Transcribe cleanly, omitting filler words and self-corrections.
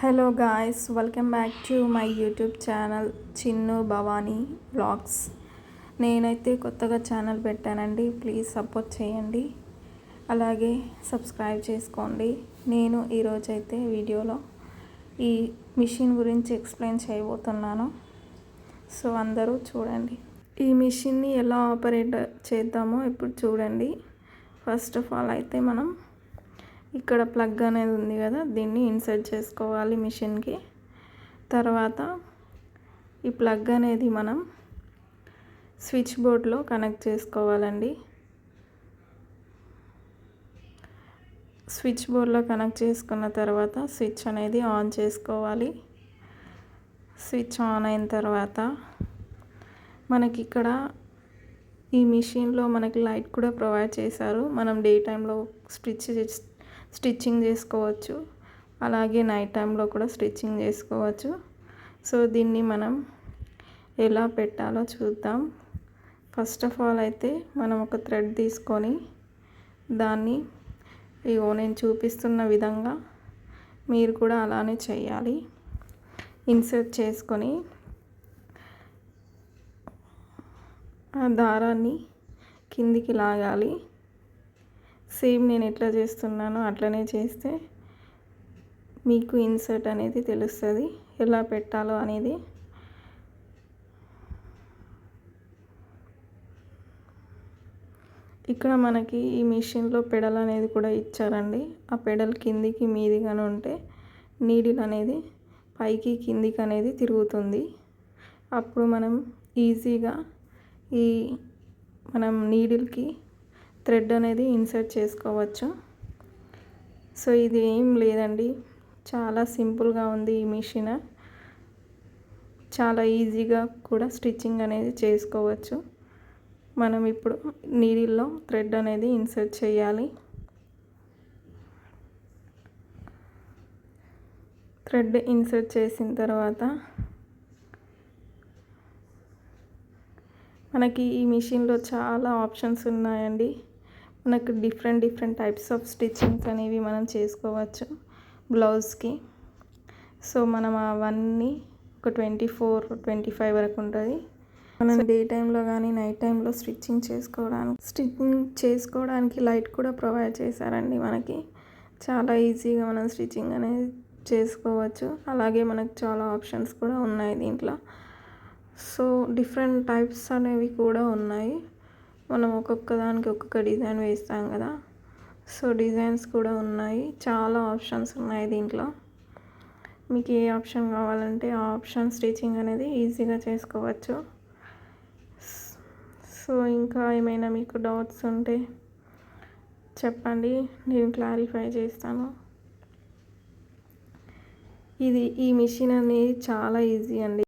Hello guys, welcome back to my YouTube channel Chinnu Bhavani vlogs. నేనైతే కొత్తగా channel పెట్టానండి, please support చేయండి, అలాగే సబ్స్క్రైబ్ చేసుకోండి. నేను ఈరోజైతే వీడియోలో ఈ మిషన్ గురించి ఎక్స్ప్లెయిన్ చేయబోతున్నాను. సో అందరూ చూడండి. ఈ మిషన్ని ఎలా ఆపరేట్ చేద్దామో ఇప్పుడు చూడండి. ఫస్ట్ ఆఫ్ ఆల్ అయితే మనం ఇక్కడ ప్లగ్ అనేది ఉంది కదా, దీన్ని ఇన్సర్ట్ చేసుకోవాలి మిషన్కి. తర్వాత ఈ ప్లగ్ అనేది మనం స్విచ్ బోర్డ్లో కనెక్ట్ చేసుకోవాలండి. స్విచ్ బోర్డ్లో కనెక్ట్ చేసుకున్న తర్వాత స్విచ్ అనేది ఆన్ చేసుకోవాలి. స్విచ్ ఆన్ అయిన తర్వాత మనకి ఇక్కడ ఈ మిషన్లో మనకి లైట్ కూడా ప్రొవైడ్ చేశారు. మనం డే టైంలో స్టిచ్చింగ్ చేసుకోవచ్చు, అలాగే నైట్ టైంలో కూడా స్టిచ్చింగ్ చేసుకోవచ్చు. సో దీన్ని మనం ఎలా పెట్టాలో చూద్దాం. ఫస్ట్ ఆఫ్ ఆల్ అయితే మనం ఒక థ్రెడ్ తీసుకొని దాన్ని నేను చూపిస్తున్న విధంగా మీరు కూడా అలానే చేయాలి. ఇన్సర్ట్ చేసుకొని ఆ దారాన్ని కిందికి లాగాలి. సేమ్ నేను ఎట్లా చేస్తున్నానో అట్లనే చేస్తే మీకు ఇన్సర్ట్ అనేది తెలుస్తుంది, ఎలా పెట్టాలో అనేది. ఇక్కడ మనకి ఈ మిషన్లో పెడల్ అనేది కూడా ఇచ్చారండి. ఆ పెడల్ కిందికి మీదిగానే ఉంటే నీడిల్ అనేది పైకి కిందికి అనేది తిరుగుతుంది. అప్పుడు మనం ఈజీగా మనం నీడిల్కి థ్రెడ్ అనేది ఇన్సర్ట్ చేసుకోవచ్చు. సో ఇది ఏం లేదండి, చాలా సింపుల్గా ఉంది ఈ మిషన్. చాలా ఈజీగా కూడా స్టిచ్చింగ్ అనేది చేసుకోవచ్చు. మనం ఇప్పుడు నీడిల్లో థ్రెడ్ అనేది ఇన్సర్ట్ చేయాలి. థ్రెడ్ ఇన్సర్ట్ చేసిన తర్వాత మనకి ఈ మిషన్లో చాలా ఆప్షన్స్ ఉన్నాయండి. మనకు డిఫరెంట్ టైప్స్ ఆఫ్ స్టిచ్చింగ్స్ అనేవి మనం చేసుకోవచ్చు బ్లౌజ్కి. సో మనం అవన్నీ ఒక 24-25 వరకు ఉంటుంది. మనం డే టైంలో కానీ నైట్ టైంలో స్టిచ్చింగ్ చేసుకోవడానికి లైట్ కూడా ప్రొవైడ్ చేశారండి. మనకి చాలా ఈజీగా మనం స్టిచ్చింగ్ అనేది చేసుకోవచ్చు. అలాగే మనకు చాలా ఆప్షన్స్ కూడా ఉన్నాయి దీంట్లో. సో డిఫరెంట్ టైప్స్ అనేవి కూడా ఉన్నాయి. మనం ఒక్కొక్క దానికి ఒక్కొక్క డిజైన్ వేస్తాం కదా, సో డిజైన్స్ కూడా ఉన్నాయి. చాలా ఆప్షన్స్ ఉన్నాయి దీంట్లో. మీకు ఏ ఆప్షన్ కావాలంటే ఆ ఆప్షన్ స్టిచ్చింగ్ అనేది ఈజీగా చేసుకోవచ్చు. సో ఇంకా ఏమైనా మీకు డౌట్స్ ఉంటే చెప్పండి, నేను క్లారిఫై చేస్తాను. ఈ మిషన్ అనేది చాలా ఈజీ అండి.